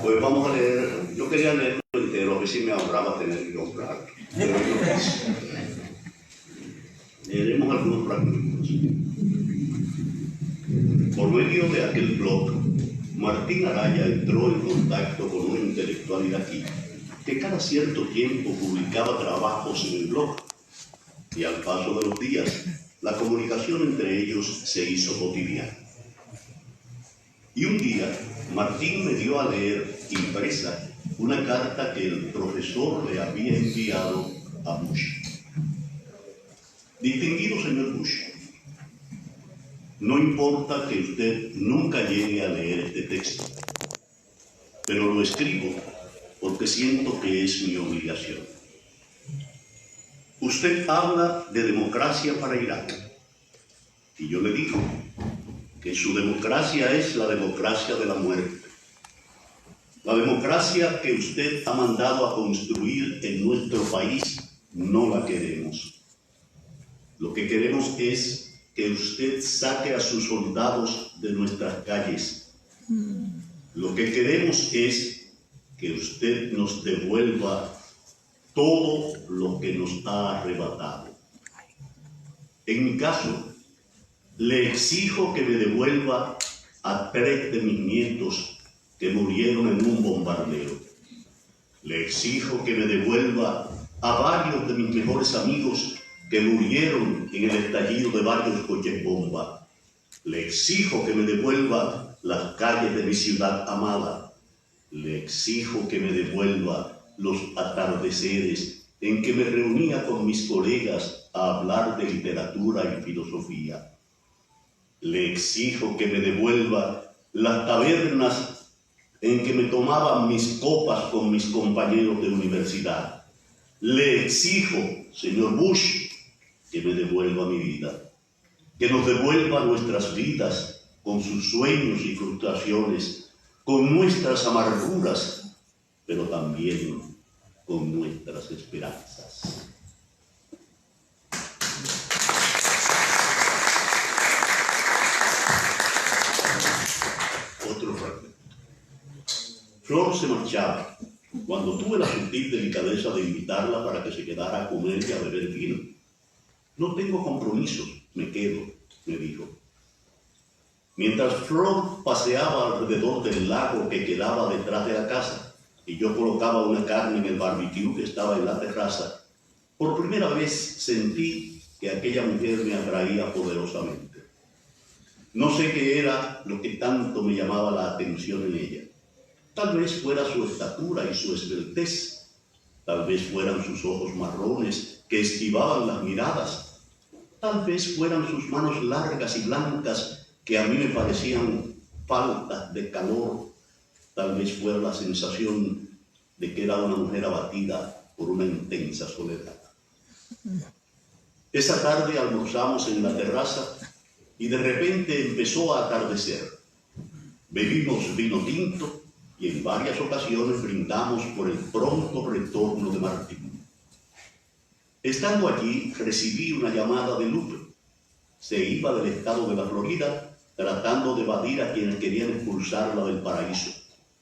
Pues vamos a leer, yo quería leerlo entero, a ver si me ahorraba tener que comprar. Leeremos algunos fragmentos. Por medio de aquel blog, Martín Araya entró en contacto con una intelectual iraquí que cada cierto tiempo publicaba trabajos en el blog, y al paso de los días, la comunicación entre ellos se hizo cotidiana. Y un día, Martín me dio a leer impresa una carta que el profesor le había enviado a Bush. Distinguido señor Bush, no importa que usted nunca llegue a leer este texto, pero lo escribo porque siento que es mi obligación. Usted habla de democracia para Irak, y yo le digo que su democracia es la democracia de la muerte. La democracia que usted ha mandado a construir en nuestro país no la queremos. Lo que queremos es que usted saque a sus soldados de nuestras calles. Lo que queremos es que usted nos devuelva todo lo que nos ha arrebatado. En mi caso, le exijo que me devuelva a 3 de mis nietos que murieron en un bombardeo. Le exijo que me devuelva a varios de mis mejores amigos que murieron en el estallido de varios coches bomba. Le exijo que me devuelva las calles de mi ciudad amada. Le exijo que me devuelva los atardeceres en que me reunía con mis colegas a hablar de literatura y filosofía. Le exijo que me devuelva las tabernas en que me tomaban mis copas con mis compañeros de universidad. Le exijo, señor Bush, que me devuelva mi vida, que nos devuelva nuestras vidas con sus sueños y frustraciones, con nuestras amarguras, pero también con nuestras esperanzas. Otro fragmento. Flor se marchaba cuando tuve la sutil delicadeza de invitarla para que se quedara a comer y a beber vino. No tengo compromisos, me quedo, me dijo. Mientras Flor paseaba alrededor del lago que quedaba detrás de la casa y yo colocaba una carne en el barbecue que estaba en la terraza, por primera vez sentí que aquella mujer me atraía poderosamente. No sé qué era lo que tanto me llamaba la atención en ella. Tal vez fuera su estatura y su esbeltez. Tal vez fueran sus ojos marrones que esquivaban las miradas. Tal vez fueran sus manos largas y blancas que a mí me parecían faltas de calor. Tal vez fuera la sensación de que era una mujer abatida por una intensa soledad. Esa tarde almorzamos en la terraza y de repente empezó a atardecer. Bebimos vino tinto y en varias ocasiones brindamos por el pronto retorno de Martín. Estando allí, recibí una llamada de Lupe. Se iba del estado de la Florida tratando de evadir a quienes querían expulsarla del paraíso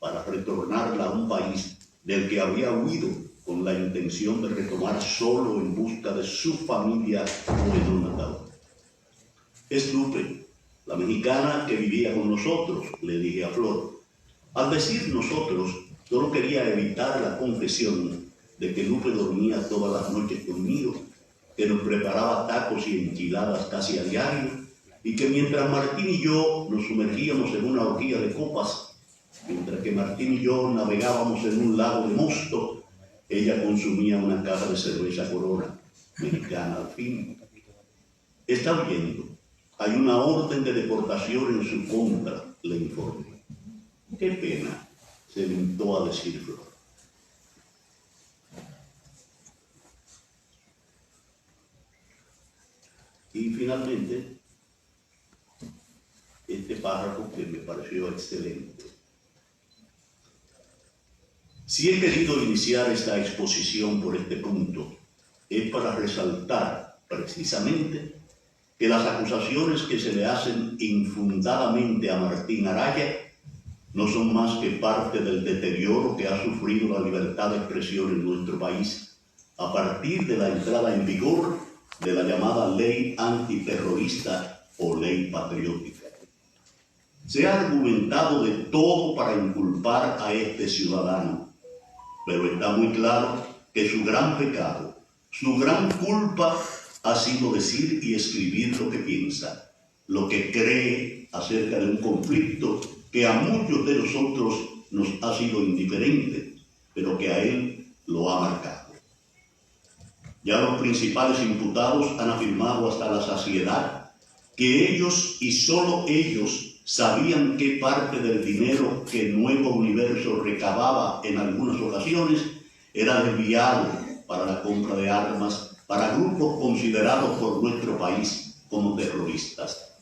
para retornarla a un país del que había huido con la intención de retomar solo en busca de su familia o en un ataúd. Es Lupe, la mexicana que vivía con nosotros, le dije a Flor. Al decir nosotros, solo quería evitar la confesión de que Lupe dormía todas las noches conmigo, que nos preparaba tacos y enchiladas casi a diario, y que mientras Martín y yo nos sumergíamos en una orgía de copas, mientras que Martín y yo navegábamos en un lago de mosto, ella consumía una caja de cerveza Corona, mexicana al fin. Está huyendo. Hay una orden de deportación en su contra, le informé. Qué pena, se limitó a decir Flor. Y finalmente, este párrafo que me pareció excelente. Si he querido iniciar esta exposición por este punto, es para resaltar precisamente que las acusaciones que se le hacen infundadamente a Martín Araya no son más que parte del deterioro que ha sufrido la libertad de expresión en nuestro país a partir de la entrada en vigor de la llamada ley antiterrorista o ley patriótica. Se ha argumentado de todo para inculpar a este ciudadano, pero está muy claro que su gran pecado, su gran culpa ha sido decir y escribir lo que piensa, lo que cree acerca de un conflicto que a muchos de nosotros nos ha sido indiferente, pero que a él lo ha marcado. Ya los principales imputados han afirmado hasta la saciedad que ellos y solo ellos sabían qué parte del dinero que Nuevo Universo recababa en algunas ocasiones era desviado para la compra de armas para grupos considerados por nuestro país como terroristas.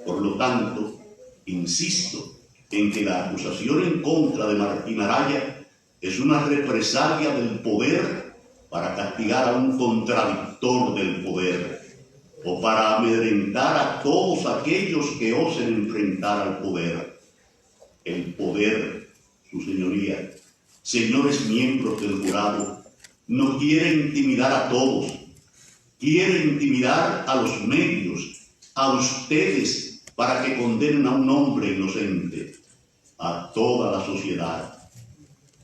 Por lo tanto, insisto en que la acusación en contra de Martín Araya es una represalia del poder para castigar a un contradictor del poder o para amedrentar a todos aquellos que osen enfrentar al poder. El poder, su señoría, señores miembros del jurado, no quiere intimidar a todos, quiere intimidar a los medios, a ustedes, para que condenen a un hombre inocente, a toda la sociedad,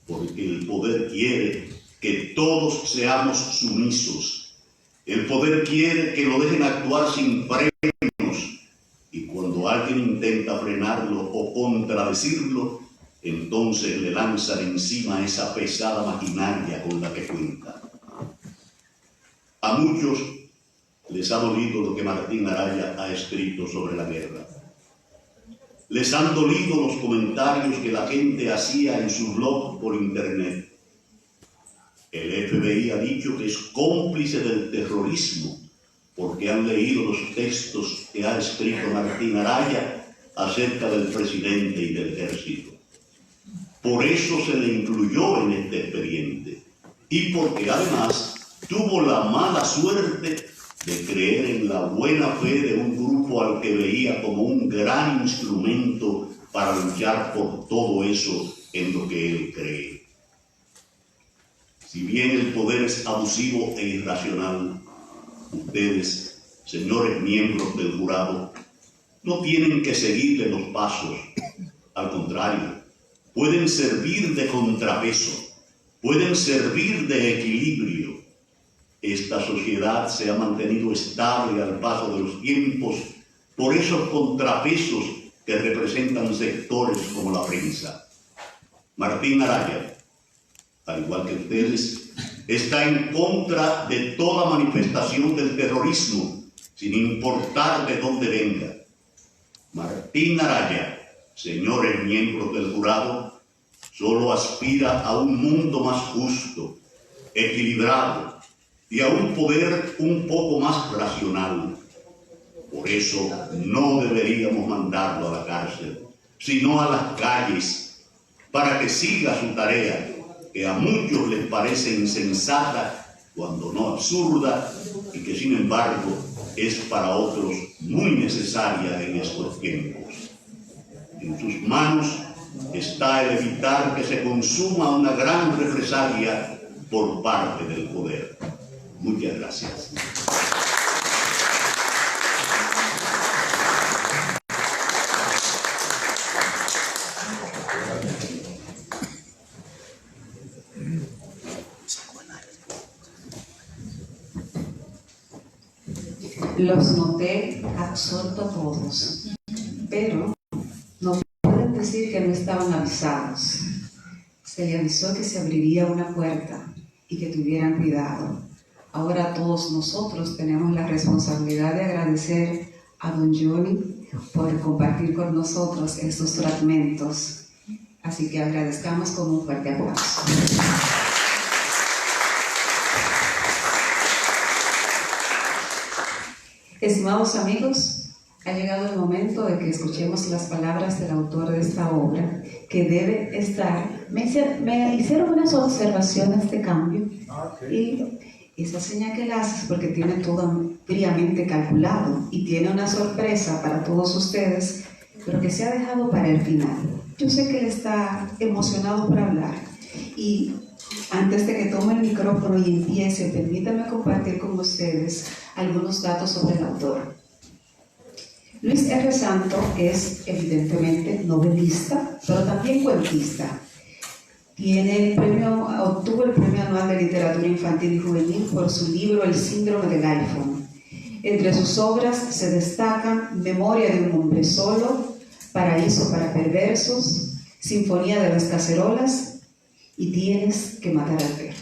porque el poder quiere que todos seamos sumisos. El poder quiere que lo dejen actuar sin frenos, y cuando alguien intenta frenarlo o contradecirlo, entonces le lanzan encima esa pesada maquinaria con la que cuenta. A muchos les ha dolido lo que Martín Araya ha escrito sobre la guerra. Les han dolido los comentarios que la gente hacía en su blog por internet. El FBI ha dicho que es cómplice del terrorismo porque han leído los textos que ha escrito Martín Araya acerca del presidente y del ejército. Por eso se le incluyó en este expediente y porque además tuvo la mala suerte de creer en la buena fe de un grupo al que veía como un gran instrumento para luchar por todo eso en lo que él cree. Si bien el poder es abusivo e irracional, ustedes, señores miembros del jurado, no tienen que seguirle los pasos. Al contrario, pueden servir de contrapeso, pueden servir de equilibrio. Esta sociedad se ha mantenido estable al paso de los tiempos por esos contrapesos que representan sectores como la prensa. Martín Araya, al igual que ustedes, está en contra de toda manifestación del terrorismo, sin importar de dónde venga. Martín Araya, señores miembros del jurado, solo aspira a un mundo más justo, equilibrado y a un poder un poco más racional. Por eso no deberíamos mandarlo a la cárcel, sino a las calles, para que siga su tarea, que a muchos les parece insensata, cuando no absurda, y que sin embargo es para otros muy necesaria en estos tiempos. En sus manos está el evitar que se consuma una gran represalia por parte del poder. Muchas gracias. Los noté absorto a todos, pero no pueden decir que no estaban avisados. Se le avisó que se abriría una puerta y que tuvieran cuidado. Ahora todos nosotros tenemos la responsabilidad de agradecer a don Johnny por compartir con nosotros estos fragmentos. Así que agradezcamos con un fuerte aplauso. Estimados amigos, ha llegado el momento de que escuchemos las palabras del autor de esta obra, que debe estar... Me hicieron unas observaciones de cambio, y esa señal que la haces porque tiene todo fríamente calculado y tiene una sorpresa para todos ustedes, pero que se ha dejado para el final. Yo sé que él está emocionado por hablar y antes de que tome el micrófono y empiece, permítame compartir con ustedes algunos datos sobre el autor. Luis R. Santo es evidentemente novelista, pero también cuentista. Obtuvo el premio anual de literatura infantil y juvenil por su libro El síndrome del iPhone. Entre sus obras se destacan Memoria de un hombre solo, Paraíso para perversos, Sinfonía de las cacerolas y Tienes que matar al perro.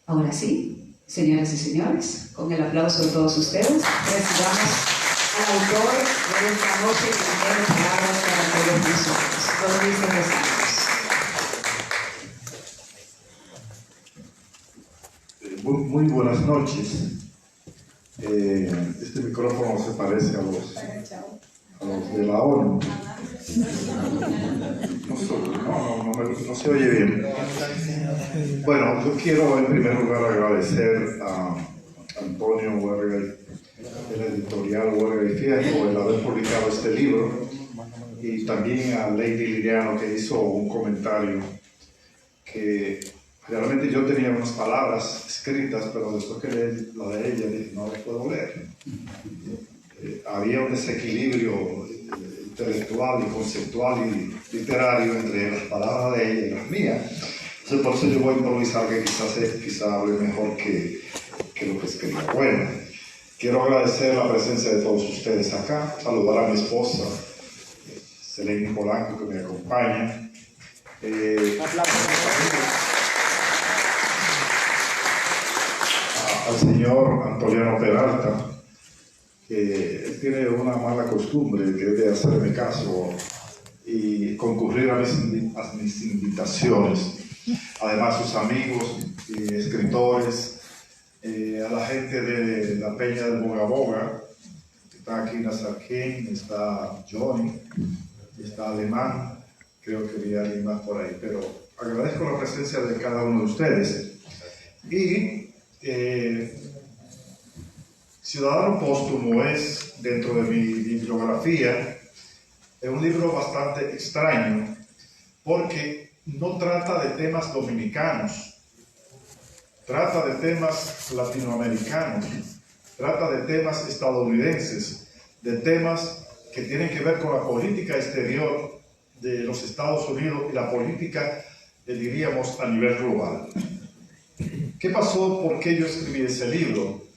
Ahora sí, señoras y señores, con el aplauso de todos ustedes, recibamos al autor de esta noche que tiene palabras para todos nosotros, don Luis R. Santos. Muy buenas noches. Este micrófono se parece a los de la ONU. No se oye bien. Bueno, yo quiero en primer lugar agradecer a Antonio Huerga, el editorial Huerga y Fierro, el haber publicado este libro, y también a Lady Liriano, que hizo un comentario que realmente yo tenía unas palabras escritas, pero después que leí la de ella dije, no las puedo leer. Había un desequilibrio intelectual y conceptual y literario entre las palabras de ella y las mías. Entonces por eso yo voy a improvisar, que quizás hable mejor que lo que escribí. Bueno, quiero agradecer la presencia de todos ustedes acá, saludar a mi esposa, Selene Polanco, que me acompaña. Al señor Antoliano Peralta, que él tiene una mala costumbre, que es de hacerme caso y concurrir a mis invitaciones. Además, sus amigos y escritores, a la gente de la Peña del Boga Boga, está aquí Nazarquén, está Johnny, está Alemán, creo que vi a alguien más por ahí, pero agradezco la presencia de cada uno de ustedes. Y Ciudadano Póstumo es, dentro de mi bibliografía, es un libro bastante extraño porque no trata de temas dominicanos, trata de temas latinoamericanos, trata de temas estadounidenses, de temas que tienen que ver con la política exterior de los Estados Unidos y la política, diríamos, a nivel global. ¿Qué pasó? ¿Por qué yo escribí ese libro?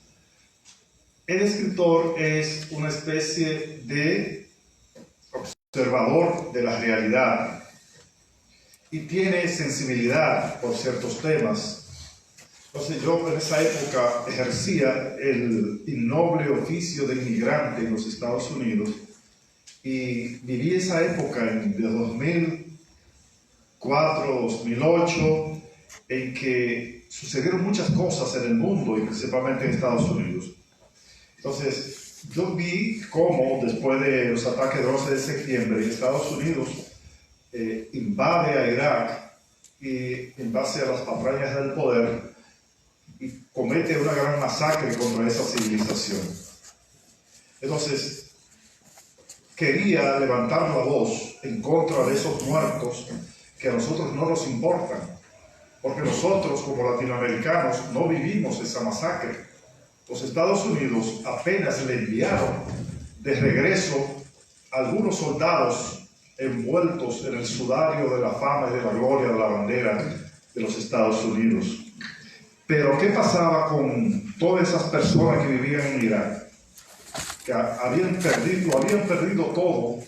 El escritor es una especie de observador de la realidad y tiene sensibilidad por ciertos temas. Entonces yo en esa época ejercía el innoble oficio de inmigrante en los Estados Unidos y viví esa época de 2004, 2008, en que sucedieron muchas cosas en el mundo y principalmente en Estados Unidos. Entonces, yo vi cómo después de los ataques del 11 de septiembre Estados Unidos invade a Irak y en base a las patrañas del poder y comete una gran masacre contra esa civilización. Entonces, quería levantar la voz en contra de esos muertos que a nosotros no nos importan, porque nosotros como latinoamericanos no vivimos esa masacre. Los Estados Unidos apenas le enviaron de regreso a algunos soldados envueltos en el sudario de la fama y de la gloria de la bandera de los Estados Unidos. Pero ¿qué pasaba con todas esas personas que vivían en Irak? Que habían perdido todo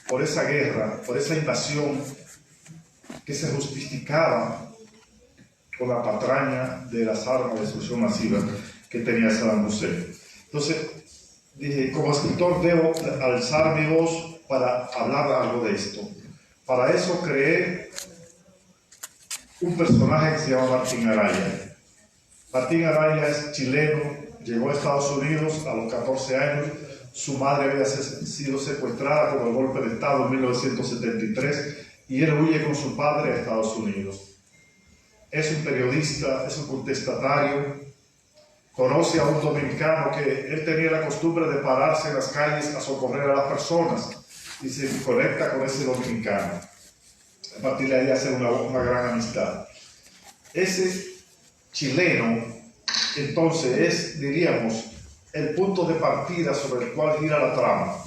por esa guerra, por esa invasión que se justificaba con la patraña de las armas de destrucción masiva que tenía Saddam Hussein. Entonces, dije, como escritor debo alzar mi voz para hablar algo de esto. Para eso creé un personaje que se llama Martín Araya. Martín Araya es chileno, llegó a Estados Unidos a los 14 años, su madre había sido secuestrada con el golpe de Estado en 1973 y él huye con su padre a Estados Unidos. Es un periodista, es un contestatario, conoce a un dominicano que él tenía la costumbre de pararse en las calles a socorrer a las personas. y se conecta con ese dominicano. A partir de ahí hacen una gran amistad. Ese chileno, entonces, es, diríamos, el punto de partida sobre el cual gira la trama.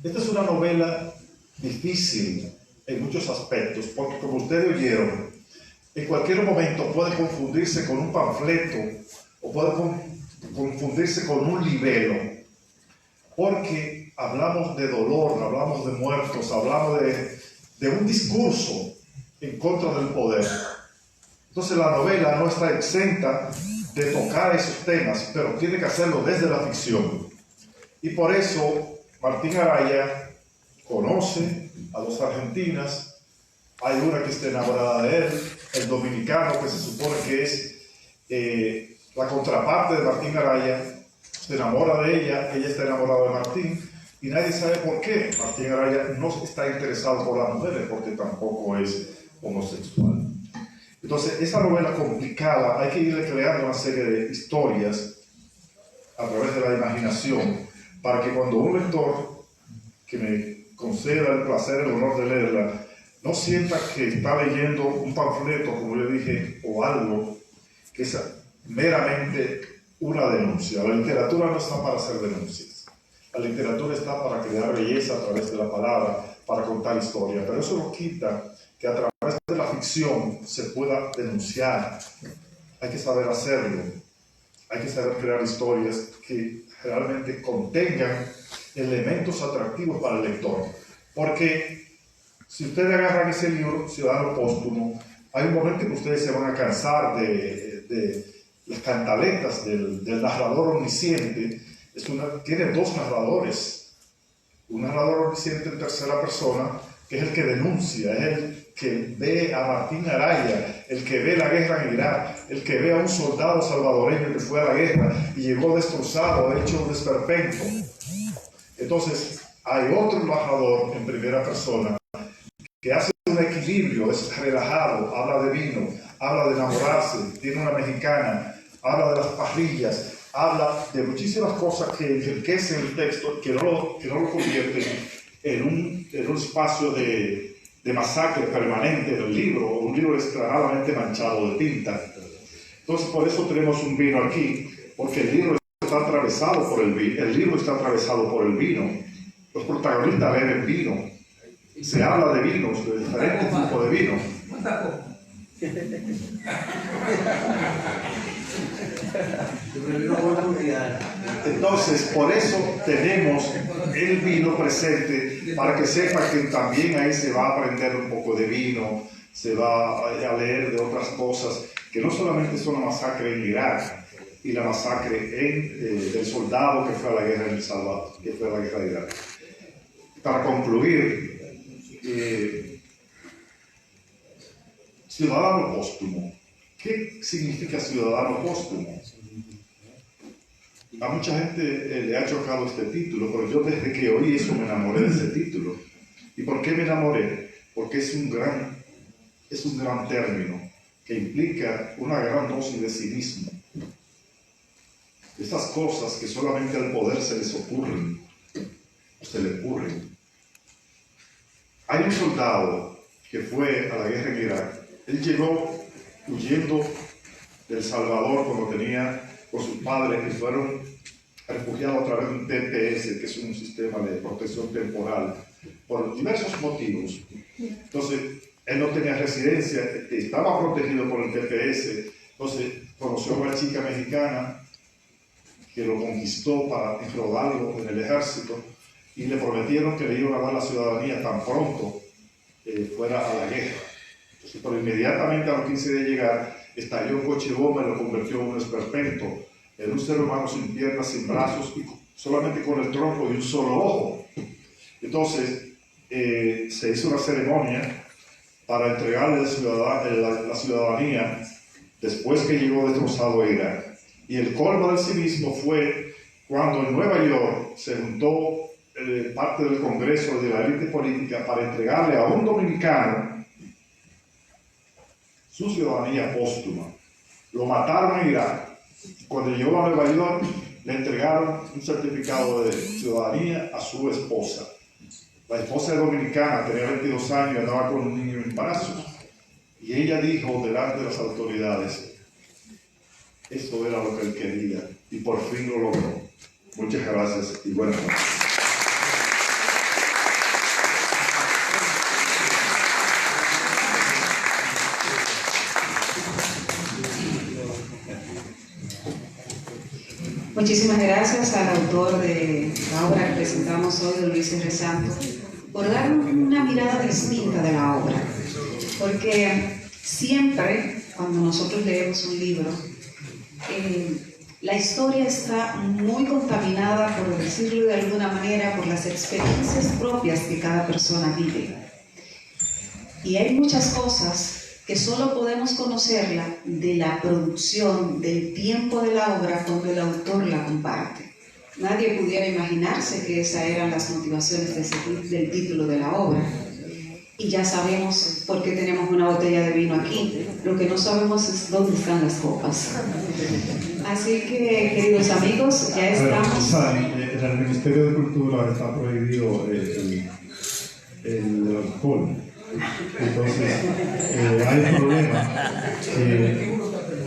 Esta es una novela difícil en muchos aspectos, porque como ustedes oyeron, en cualquier momento puede confundirse con un panfleto o puede confundirse con un libelo, porque hablamos de dolor, hablamos de muertos, hablamos de un discurso en contra del poder. Entonces la novela no está exenta de tocar esos temas, pero tiene que hacerlo desde la ficción. Y por eso Martín Araya conoce a dos argentinas, hay una que está enamorada de él, el dominicano que se supone que es la contraparte de Martín Araya, se enamora de ella, ella está enamorada de Martín, y nadie sabe por qué Martín Araya no está interesado por las mujeres, porque tampoco es homosexual. Entonces, esa novela complicada, hay que irle creando una serie de historias a través de la imaginación, para que cuando un lector que me conceda el placer, el honor de leerla, no sienta que está leyendo un panfleto, como yo dije, o algo que es meramente una denuncia. La literatura no está para hacer denuncias. La literatura está para crear belleza a través de la palabra, para contar historia. Pero eso no quita que a través de la ficción se pueda denunciar. Hay que saber hacerlo. Hay que saber crear historias que realmente contengan elementos atractivos para el lector. Porque si ustedes agarran ese libro, Ciudadano Póstumo, hay un momento en que ustedes se van a cansar de las cantaletas del narrador omnisciente. Tiene dos narradores. Un narrador omnisciente en tercera persona, que es el que denuncia, es el que ve a Martín Araya, el que ve la guerra en Irak, el que ve a un soldado salvadoreño que fue a la guerra y llegó destrozado, hecho un desperpento. Entonces, hay otro narrador en primera persona que hace un equilibrio, es relajado, habla de vino, habla de enamorarse, tiene una mexicana, habla de las parrillas, habla de muchísimas cosas que enriquecen el texto, que no lo convierten en un espacio de masacre permanente del libro, un libro extremadamente manchado de tinta. Entonces, por eso tenemos un vino aquí, porque el libro está atravesado por el vino. Los protagonistas beben vino. Se habla de vinos, de diferentes tipos de vino. Entonces, por eso tenemos el vino presente, para que sepa que también ahí se va a aprender un poco de vino, se va a leer de otras cosas, que no solamente son la masacre en Irak y la masacre del soldado que fue a la guerra en El Salvador, que fue a la guerra de Irak. Para concluir, ciudadano póstumo. ¿Qué significa ciudadano póstumo? A mucha gente le ha chocado este título, pero yo desde que oí eso me enamoré de ese título. ¿Y por qué me enamoré? Porque es un gran término que implica una gran dosis de cinismo. Esas cosas que solamente al poder se les ocurren, o se le ocurren. Hay un soldado que fue a la guerra en Irak. Él llegó huyendo del Salvador cuando tenía con sus padres que fueron refugiados a través de un TPS, que es un sistema de protección temporal, por diversos motivos. Entonces, él no tenía residencia, estaba protegido por el TPS. Entonces, conoció a una chica mexicana que lo conquistó para enrolarlo en el ejército y le prometieron que le iban a dar la ciudadanía tan pronto fuera a la guerra. Entonces, pero inmediatamente a los 15 de llegar, estalló un coche bomba y lo convirtió en un esperpento, en un ser humano sin piernas, sin brazos, y solamente con el tronco y un solo ojo. Entonces, se hizo una ceremonia para entregarle la ciudadanía después que llegó destrozado a Irak. Y el colmo del cinismo fue cuando en Nueva York se juntó parte del Congreso y de la élite política para entregarle a un dominicano su ciudadanía póstuma. Lo mataron en Irak. Cuando llegó a Nueva York, le entregaron un certificado de ciudadanía a su esposa. La esposa dominicana tenía 22 años y andaba con un niño en brazos. Y ella dijo delante de las autoridades, esto era lo que él quería y por fin lo logró. Muchas gracias y buenas noches. Muchísimas gracias al autor de la obra que presentamos hoy, don Luis R. Santos, por dar una mirada distinta de la obra. Porque siempre, cuando nosotros leemos un libro, la historia está muy contaminada, por decirlo de alguna manera, por las experiencias propias que cada persona vive. Y hay muchas cosas que solo podemos conocerla de la producción, del tiempo de la obra cuando el autor la comparte. Nadie pudiera imaginarse que esas eran las motivaciones del título de la obra. Y ya sabemos por qué tenemos una botella de vino aquí. Lo que no sabemos es dónde están las copas. Así que, queridos amigos, ya estamos... En el Ministerio de Cultura está prohibido el alcohol. Entonces, hay un problema que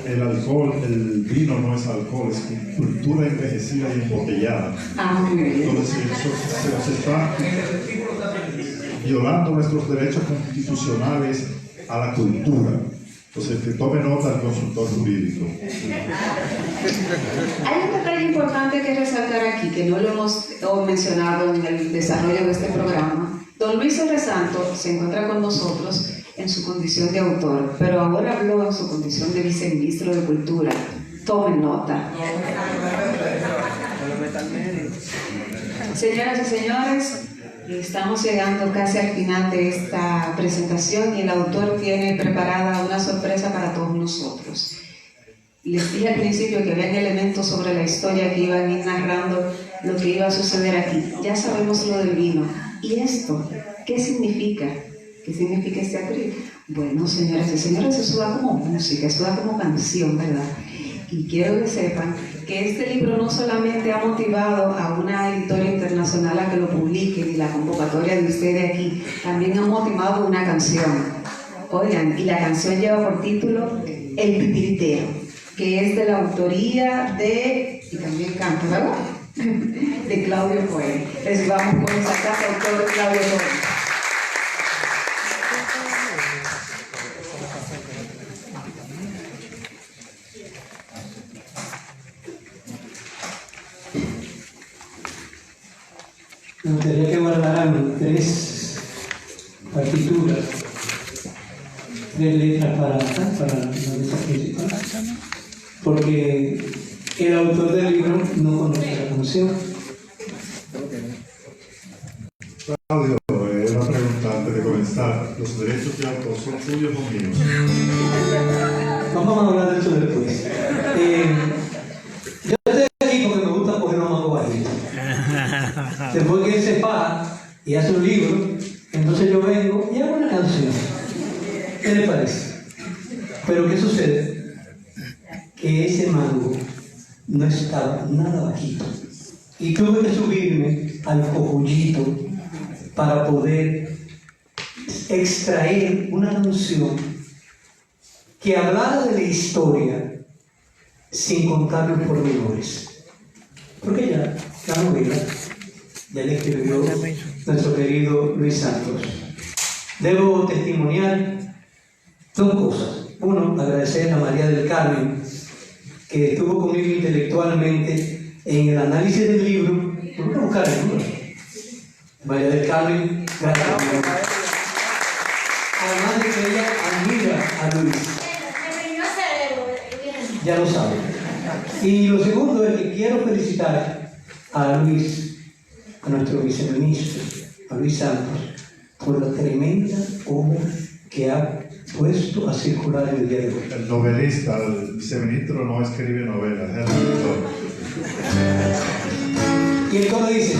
el alcohol, el vino no es alcohol, es cultura envejecida y embotellada. Entonces, se nos está violando nuestros derechos constitucionales a la cultura. Entonces, que tome nota el consultor jurídico. Hay un detalle importante que resaltar aquí, que no lo hemos mencionado en el desarrollo de este programa. Don Luis R. Santos se encuentra con nosotros en su condición de autor, pero ahora habló en su condición de viceministro de Cultura. Tomen nota. Señoras y señores, estamos llegando casi al final de esta presentación y el autor tiene preparada una sorpresa para todos nosotros. Les dije al principio que habían elementos sobre la historia que iban a ir narrando lo que iba a suceder aquí. Ya sabemos lo del vino. ¿Y esto? ¿Qué significa? ¿Qué significa este atril? Bueno, señoras y señores, eso da como música, eso da como canción, ¿verdad? Y quiero que sepan que este libro no solamente ha motivado a una editorial internacional a que lo publiquen y la convocatoria de ustedes aquí, también ha motivado una canción. Oigan, y la canción lleva por título El Titiritero, que es de la autoría de, y también canta, ¿verdad? De Claudio Cohen. Recibamos con esa casa autor Claudio Cohen. Me gustaría que guardaran 3 partituras, 3 letras para la mesa principal, porque el autor del libro no conoce la canción. Claudio, una pregunta antes de comenzar. ¿Los derechos de autor son suyos o míos? Vamos a hablar de eso después. Yo estoy aquí porque me gusta coger los mangos bajitos. Después que él se para y hace un libro, entonces yo vengo y hago una canción. ¿Qué le parece? Pero ¿qué sucede? Que ese mango no estaba nada bajito. Y tuve que subirme al cojullito para poder extraer una canción que hablara de la historia sin contar los pormenores. Porque ya la novela ya la escribió nuestro querido Luis Santos. Debo testimoniar 2 cosas. Uno, agradecer a María del Carmen, que estuvo conmigo intelectualmente en el análisis del libro. Vamos a buscar el libro. María del Carmen, gracias. Además de que ella admira a Luis. Ya lo sabe. Y lo segundo es que quiero felicitar a Luis, a nuestro viceministro, a Luis Santos, por la tremenda obra que ha puesto a circular el día de hoy. El novelista, el viceministro no escribe novelas, es el autor. Y el coro dice: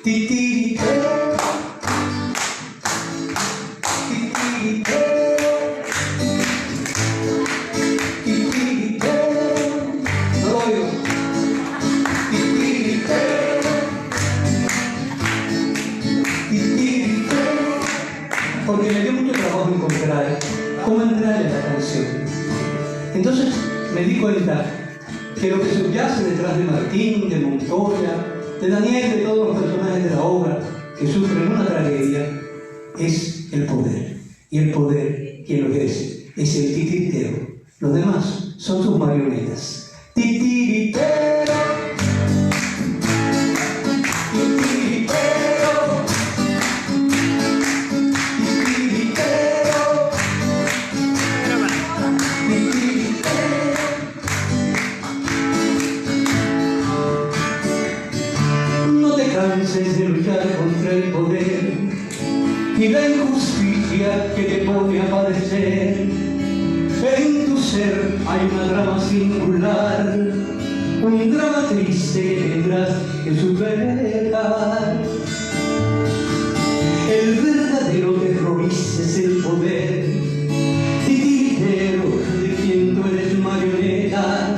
titiritero, titiritero, titiritero, no lo oigo, titiritero, titiritero. porque me dio mucho trabajo encontrar cómo entrar en la canción. Entonces me di cuenta que lo que subyace detrás de Martín, de Montoya, de Daniel, de todos los personajes de la obra que sufren una tragedia, es el poder. Y el poder, quien lo ejerce, es el titiritero. Los demás son sus marionetas. Titiritero, titiritero, titiritero, titiritero. No te canses de luchar contra el poder y la injusticia que te pone a padecer. En tu ser hay una drama singular, un drama triste que tendrás que superar. El verdadero terrorista es el poder, titiritero de quien tú eres marioneta,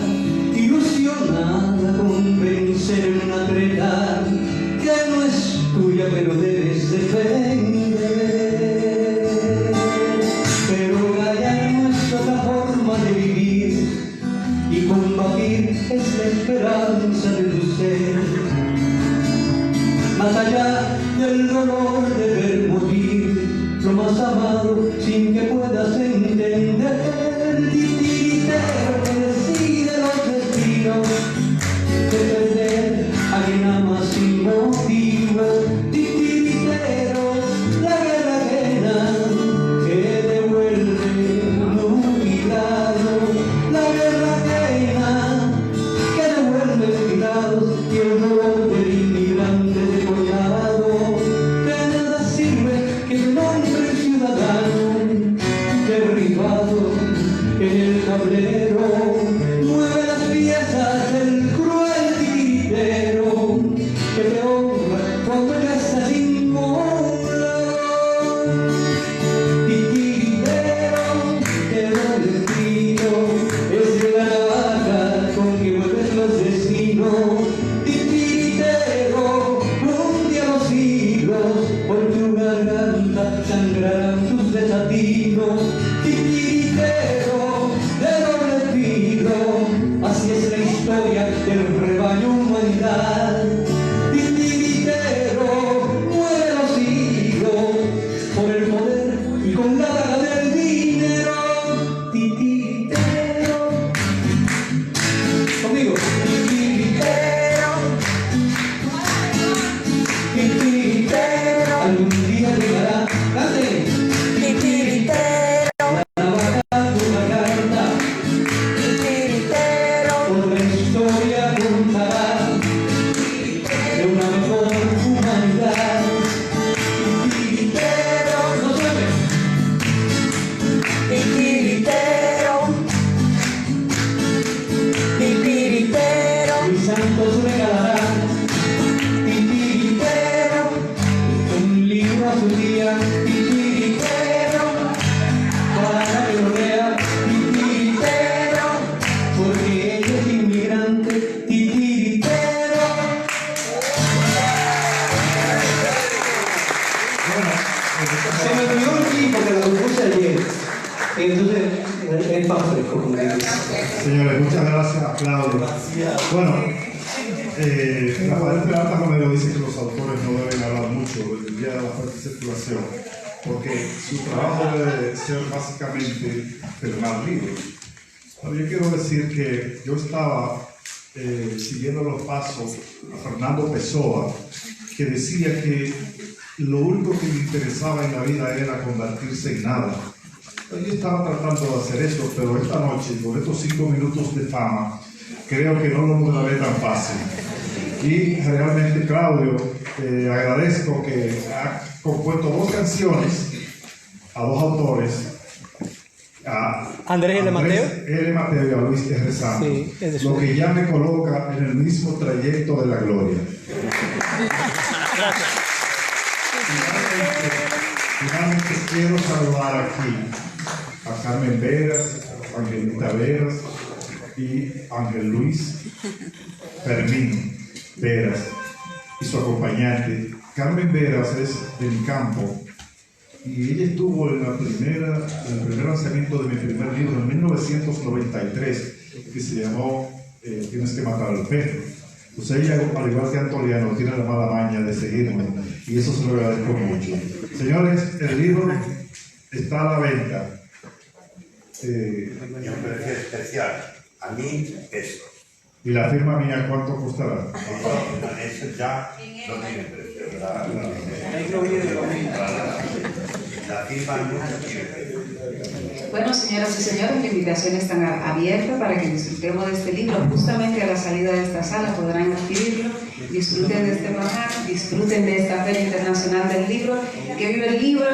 ilusionada con vencer en una treta que no es tuya pero debes defender. Pero callar no es otra forma de vivir, y combatir es la esperanza de tu ser. Más allá del dolor de ver morir lo más amado sin que puedas entender, titiritero que decide los destinos de perder a quien ama sin motivo, titiritero, la guerra ajena que devuelve un milagro, la guerra ajena que devuelve mirados y el dolor del inmigrante degollado. De nada sirve que el nombre ciudadano derribado en el tablero mueve las piezas del cruel titiritero que te honra cuando ya estás inmolado. Titiritero, te doy destino, es la navaja con que vuelves los destinos. Titiritero, un día los hilos por tu garganta sangrarán tus desatinos. Titiritero, de doble filo, así es la historia del rebaño humanidad. Titiritero, muere los hilos por el poder y con la daga del dinero. Titiritero, conmigo. Titiritero, titiritero, algún día llegará. Cante. Titiritero, La navaja tu garganta, titiritero, otra historia contará de una mejor humanidad. Titiritero, no suene. titiritero, titiritero, Mis santos regalarán, titiritero, un libro a su día, titiritero, para que lo lea, titiritero, porque ella es inmigrante, titiritero. Se me olvidó el tiempo que lo puse ayer, entonces es más fresco, como digo. Señores, muchas gracias a Claudio. Bueno, Rafael Peralta Romero dice que los autores no deben hablar mucho del día de la fuerte circulación, porque su trabajo debe ser básicamente firmar libros. Pero yo quiero decir que yo estaba siguiendo los pasos a Fernando Pessoa, que decía que lo único que le interesaba en la vida era convertirse en nada. Yo estaba tratando de hacer eso, pero esta noche, con estos 5 minutos de fama, creo que no lo lograré tan fácil. Y realmente, Claudio, agradezco que ha compuesto 2 canciones a 2 autores, a Andrés L. Mateo. L. Mateo y a Luis R. Santos, Sí, es de lo su- que ya me coloca en el mismo trayecto de la gloria. Finalmente quiero saludar aquí a Carmen Veras, Angelita Veras y Ángel Luis Fermín Veras y su acompañante. Carmen Veras es del campo y ella estuvo en el primer lanzamiento de mi primer libro en 1993, que se llamó Tienes que matar al perro. Pues ella, al igual que Antoliano, tiene la mala maña de seguirme, y eso se lo agradezco mucho. Señores, el libro está a la venta. Y un precio especial. A mí, eso. ¿Y la firma mía cuánto costará? Eso ya no tiene precio, ¿verdad? La firma no tiene precio. Bueno, señoras y señores, la invitación está abierta para que disfrutemos de este libro. Justamente a la salida de esta sala podrán adquirirlo. Disfruten de este manjar, disfruten de esta Feria Internacional del Libro. Que viva el libro.